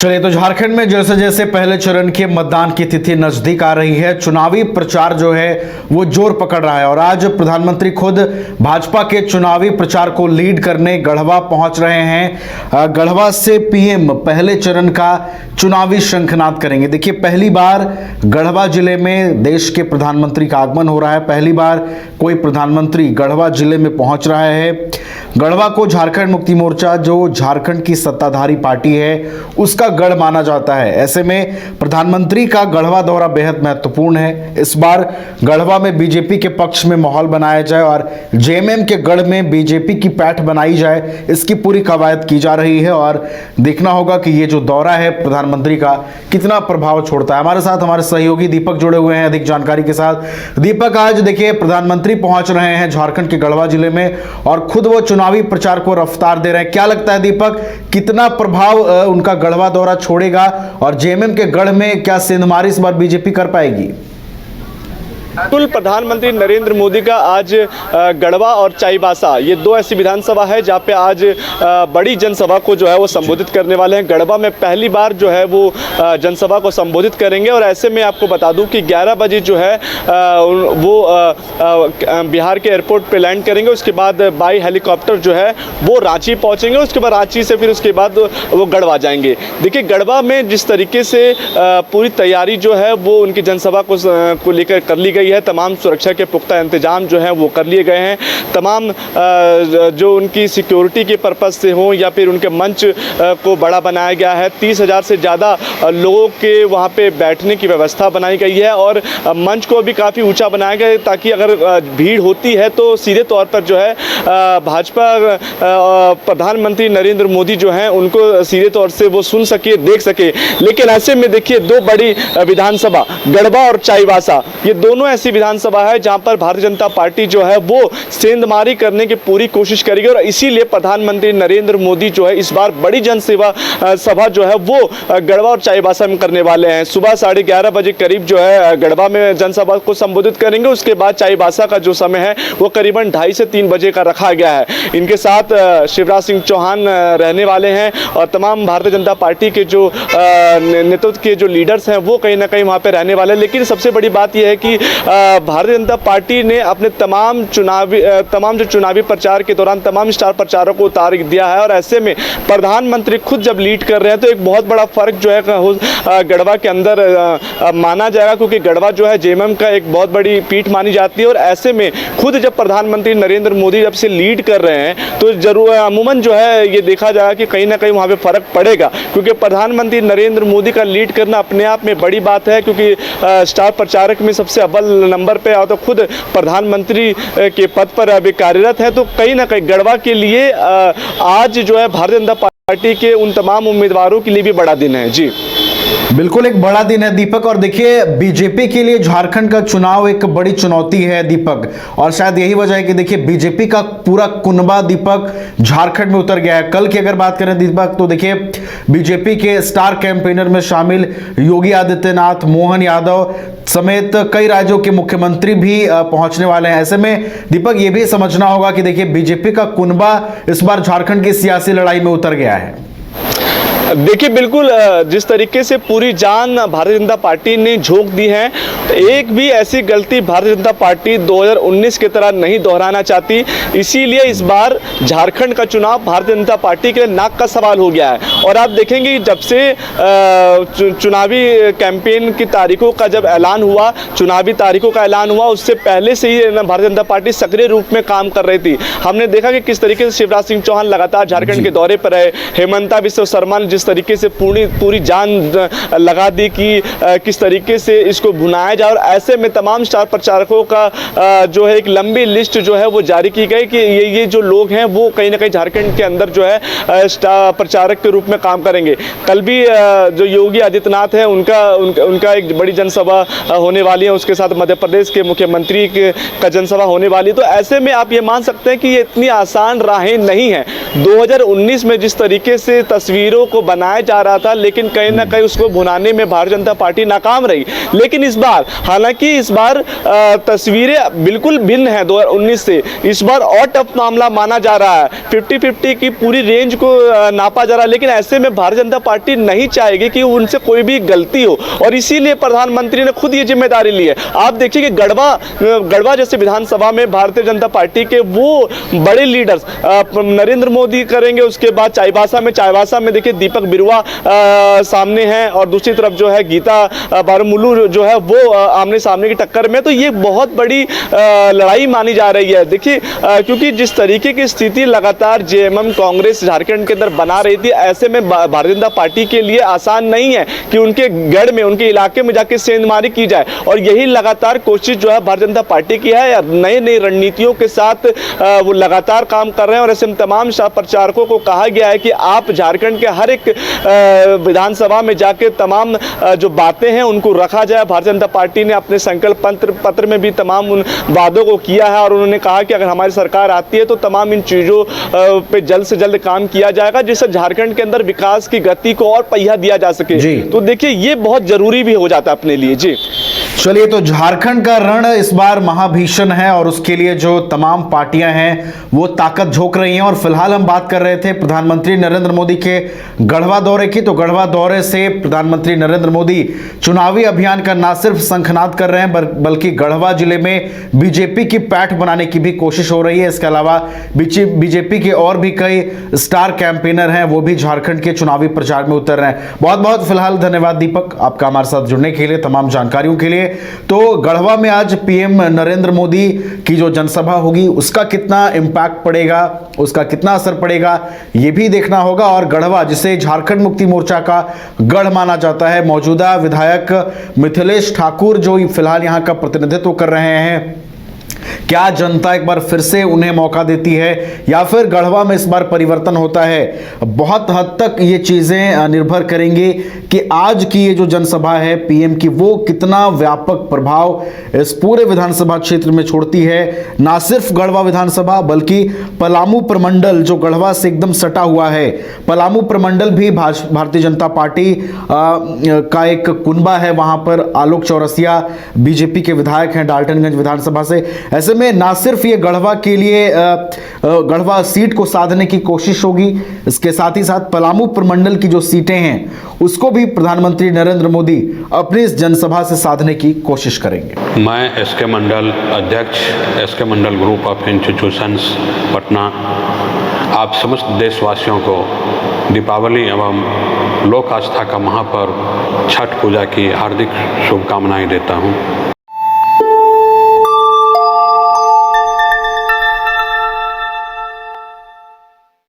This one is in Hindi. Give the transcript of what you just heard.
चलिए, तो झारखंड में जैसे जैसे पहले चरण के मतदान की तिथि नजदीक आ रही है, चुनावी प्रचार जो है वो जोर पकड़ रहा है और आज प्रधानमंत्री खुद भाजपा के चुनावी प्रचार को लीड करने गढ़वा पहुंच रहे हैं। गढ़वा से पीएम पहले चरण का चुनावी शंखनाद करेंगे। देखिए, पहली बार गढ़वा जिले में देश के प्रधानमंत्री का आगमन हो रहा है। पहली बार कोई प्रधानमंत्री गढ़वा जिले में पहुंच रहा है। गढ़वा को झारखंड मुक्ति मोर्चा, जो झारखंड की सत्ताधारी पार्टी है, उसका गढ़ माना जाता है। ऐसे में प्रधानमंत्री का गढ़वा दौरा बेहद महत्वपूर्ण है। इस बार गढ़वा में बीजेपी के पक्ष में माहौल बनाया जाए और जेएमएम के गढ़ में बीजेपी की पैठ बनाई जाए, इसकी पूरी कवायद की जा रही है और देखना होगा कि ये जो दौरा है प्रधानमंत्री का कितना प्रभाव छोड़ता है। हमारे साथ हमारे सहयोगी दीपक जुड़े हुए हैं अधिक जानकारी के साथ। दीपक, आज देखिए प्रधानमंत्री पहुंच रहे हैं झारखंड के गढ़वा जिले में और खुद वो चुनावी प्रचार को रफ्तार दे रहे हैं। क्या लगता है दीपक, कितना प्रभाव उनका गढ़वा दौरा छोड़ेगा और जेएमएम के गढ़ में क्या सेंधमारी इस बार बीजेपी कर पाएगी? बिल्कुल, प्रधानमंत्री नरेंद्र मोदी का आज गढ़वा और चाईबासा, ये दो ऐसी विधानसभा है जहाँ पे आज बड़ी जनसभा को जो है वो संबोधित करने वाले हैं। गढ़वा में पहली बार जो है वो जनसभा को संबोधित करेंगे और ऐसे में आपको बता दूं कि 11 बजे जो है वो बिहार के एयरपोर्ट पे लैंड करेंगे। उसके बाद बाई हेलीकॉप्टर जो है वो रांची पहुँचेंगे। उसके बाद रांची से फिर उसके बाद वो गढ़वा जाएंगे। देखिए, गढ़वा में जिस तरीके से पूरी तैयारी जो है वो उनकी जनसभा को लेकर कर ली गई है। तमाम सुरक्षा के पुख्ता इंतजाम जो हैं वो कर लिए गए हैं। तमाम जो उनकी सिक्योरिटी के पर्पज़ से हो या फिर उनके मंच को बड़ा बनाया गया है। 30,000 से ज़्यादा लोगों के वहाँ पे बैठने की व्यवस्था बनाई गई है और मंच को भी काफ़ी ऊंचा बनाया गया है ताकि अगर भीड़ होती है तो सीधे तौर पर जो है भाजपा प्रधानमंत्री नरेंद्र मोदी जो हैं उनको सीधे तौर से वो सुन सके, देख सके। लेकिन ऐसे में देखिए, दो बड़ी विधानसभा गढ़वा और चाईबासा, ये दोनों ऐसी विधानसभा है जहां पर भारतीय जनता पार्टी जो है वो सेंधमारी करने की पूरी कोशिश करेगी और इसीलिए प्रधानमंत्री नरेंद्र मोदी जो है इस बार बड़ी जनसेवा सभा जो है वो गढ़वा और चाईबासा में करने वाले हैं। सुबह 11:30 बजे करीब जो है गढ़वा में जनसभा को संबोधित करेंगे। उसके बाद चाईबासा का जो समय है वो करीबन 2:30 से 3 बजे का रखा गया है। इनके साथ शिवराज सिंह चौहान रहने वाले हैं और तमाम भारतीय जनता पार्टी के जो नेतृत्व के जो लीडर्स हैं वो कहीं ना कहीं वहाँ पे रहने वाले हैं। लेकिन सबसे बड़ी बात यह है कि भारतीय जनता पार्टी ने अपने तमाम जो चुनावी प्रचार के दौरान तमाम स्टार प्रचारकों को उतार दिया है और ऐसे में प्रधानमंत्री खुद जब लीड कर रहे हैं तो एक बहुत बड़ा फर्क जो है गढ़वा के अंदर माना जाएगा, क्योंकि गढ़वा जो है जेएमएम का एक बहुत बड़ी पीठ मानी जाती है और ऐसे में खुद जब प्रधानमंत्री नरेंद्र मोदी जब से लीड कर रहे हैं तो जरूर अमूमन जो है ये देखा जाएगा कि कहीं ना कहीं वहाँ पे फर्क पड़ेगा, क्योंकि प्रधानमंत्री नरेंद्र मोदी का लीड करना अपने आप में बड़ी बात है। क्योंकि स्टार प्रचारक में सबसे अव्वल नंबर पे और तो खुद प्रधानमंत्री के पद पर अभी कार्यरत है, तो कहीं ना कहीं गढ़वा के लिए आज जो है भारतीय जनता पार्टी के उन तमाम उम्मीदवारों के लिए भी बड़ा दिन है। जी बिल्कुल, एक बड़ा दिन है दीपक। और देखिए, बीजेपी के लिए झारखंड का चुनाव एक बड़ी चुनौती है दीपक, और शायद यही वजह है कि देखिए बीजेपी का पूरा कुनबा दीपक झारखंड में उतर गया है। कल की अगर बात करें दीपक, तो देखिए बीजेपी के स्टार कैंपेनर में शामिल योगी आदित्यनाथ, मोहन यादव समेत कई राज्यों के मुख्यमंत्री भी पहुंचने वाले हैं। ऐसे में दीपक, ये भी समझना होगा कि देखिए बीजेपी का कुनबा इस बार झारखंड की सियासी लड़ाई में उतर गया है। देखिए, बिल्कुल जिस तरीके से पूरी जान भारतीय जनता पार्टी ने झोंक दी है, एक भी ऐसी गलती भारतीय जनता पार्टी 2019 की तरह नहीं दोहराना चाहती। इसीलिए इस बार झारखंड का चुनाव भारतीय जनता पार्टी के लिए नाक का सवाल हो गया है। और आप देखेंगे जब से चुनावी कैंपेन की तारीखों का जब ऐलान हुआ, चुनावी तारीखों का ऐलान हुआ, उससे पहले से ही भारतीय जनता पार्टी सक्रिय रूप में काम कर रही थी। हमने देखा कि किस तरीके से शिवराज सिंह चौहान लगातार झारखंड के दौरे पर रहे। हेमंता बिस्वा शर्मा ने जिस तरीके से पूरी जान लगा दी कि किस तरीके से इसको भुनाया जाए और ऐसे में तमाम स्टार प्रचारकों का जो है एक लंबी लिस्ट जो है वो जारी की गई कि ये जो लोग हैं वो कहीं ना कहीं झारखंड के अंदर जो है स्टार प्रचारक के रूप में काम करेंगे। कल भी जो योगी आदित्यनाथ है उनका एक बड़ी जनसभा होने वाली है, उसके साथ मध्य प्रदेश के मुख्यमंत्री का जनसभा होने वाली है। तो ऐसे में आप ये मान सकते हैं कि ये इतनी आसान राहें नहीं है। 2019 में जिस तरीके से तस्वीरों को बनाया जा रहा था, लेकिन कहीं ना कहीं उसको भुनाने में भारतीय जनता पार्टी नाकाम रही। लेकिन इस बार, हालांकि इस बार तस्वीरें बिल्कुल भिन्न है 2019 से। इस बार और टफ मामला माना जा रहा है, 50-50 की पूरी रेंज को नापा जा रहा है। लेकिन ऐसे में भारतीय जनता पार्टी नहीं चाहेगी कि उनसे कोई भी गलती हो, और इसीलिए प्रधानमंत्री ने खुद ये जिम्मेदारी ली है। आप देखिए कि गढ़वा जैसे विधानसभा में भारतीय जनता पार्टी के वो बड़े लीडर्स नरेंद्र मोदी करेंगे, उसके बाद चाईबासा में देखिए दीपक बिरुआ सामने हैं, और दूसरी तरफ जो है गीता बारमुलू जो है वो आमने सामने की टक्कर में। तो ये बहुत बड़ी लड़ाई मानी जा रही है। देखिए क्योंकि जिस तरीके की स्थिति लगातार जेएमएम कांग्रेस झारखंड के अंदर बना रही थी, ऐसे में भारतीय जनता पार्टी के लिए आसान नहीं है कि उनके गढ़ में, उनके इलाके में जाके सेंधमारी की जाए। और यही लगातार कोशिश जो है भारतीय जनता पार्टी की है, नई नई रणनीतियों के साथ वो लगातार काम कर रहे हैं। और ऐसे में तमाम प्रचारकों को कहा गया है कि आप झारखंड के हर एक विधानसभा में जाके तमाम जो बातें हैं उनको रखा जाए। भारतीय जनता पार्टी ने अपने संकल्प पत्र में भी तमाम उन वादों को किया है, और उन्होंने कहा कि अगर हमारी सरकार आती है तो तमाम इन चीज़ों पे जल्द से जल्द काम किया जाएगा, जिससे झारखंड के अंदर विकास की गति को और पहिया दिया जा सके। तो देखिए ये बहुत जरूरी भी हो जाता है अपने लिए। जी चलिए, तो झारखंड का रण इस बार महाभीषण है, और उसके लिए जो तमाम पार्टियां हैं वो ताकत झोंक रही हैं। और फिलहाल हम बात कर रहे थे प्रधानमंत्री नरेंद्र मोदी के गढ़वा दौरे की। तो गढ़वा दौरे से प्रधानमंत्री नरेंद्र मोदी चुनावी अभियान का ना सिर्फ शंखनाद कर रहे हैं, बल्कि गढ़वा जिले में बीजेपी की पैठ बनाने की भी कोशिश हो रही है। इसके अलावा बीजेपी के और भी कई स्टार कैंपेनर हैं, वो भी झारखंड के चुनावी प्रचार में उतर रहे हैं। बहुत बहुत फिलहाल धन्यवाद दीपक, आपका हमारे साथ जुड़ने के लिए, तमाम जानकारियों के लिए। तो गढ़वा में आज पीएम नरेंद्र मोदी की जो जनसभा होगी उसका कितना इंपैक्ट पड़ेगा, उसका कितना असर पड़ेगा, यह भी देखना होगा। और गढ़वा, जिसे झारखंड मुक्ति मोर्चा का गढ़ माना जाता है, मौजूदा विधायक मिथिलेश ठाकुर जो फिलहाल यहां का प्रतिनिधित्व कर रहे हैं, क्या जनता एक बार फिर से उन्हें मौका देती है या फिर गढ़वा में इस बार परिवर्तन होता है? बहुत हद तक ये चीजें निर्भर करेंगी कि आज की ये जो जनसभा है पीएम की, वो कितना व्यापक प्रभाव इस पूरे विधानसभा क्षेत्र में छोड़ती है। ना सिर्फ गढ़वा विधानसभा बल्कि पलामू प्रमंडल जो गढ़वा से एकदम सटा हुआ है, पलामू प्रमंडल भी भारतीय जनता पार्टी का एक कुनबा है। वहां पर आलोक चौरसिया बीजेपी के विधायक हैं डाल्टनगंज विधानसभा से। ऐसे में ना सिर्फ ये गढ़वा के लिए गढ़वा सीट को साधने की कोशिश होगी, इसके साथ ही साथ पलामू प्रमंडल की जो सीटें हैं उसको भी प्रधानमंत्री नरेंद्र मोदी अपनी इस जनसभा से साधने की कोशिश करेंगे। मैं एसके मंडल अध्यक्ष, SK Mandal group of institutions Patna, आप समस्त देशवासियों को दीपावली एवं लोक आस्था का महापर्व छठ पूजा की हार्दिक शुभकामनाएं देता हूं।